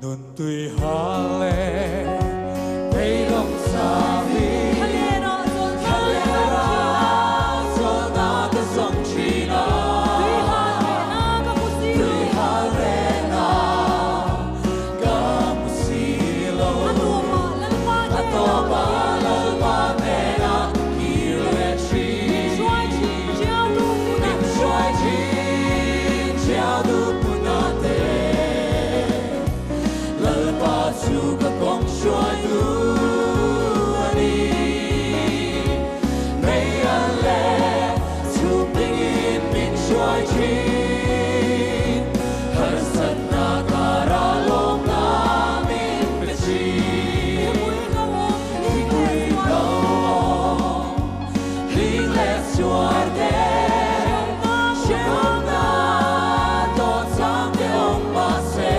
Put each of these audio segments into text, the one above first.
Nun tui hale Peidong sabi Kalera Zona ka song china Tui hale na Kamusilo Atoba lalpa mena Kirechi Nim shuai jin Jiao du punate Suka kong shuai du ani Mei ale Su pingin min shuai jin Har sat na kara long na min pechi Hikui gao Ling le suar de Xiao na Do tsang de ong ma se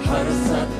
Har sat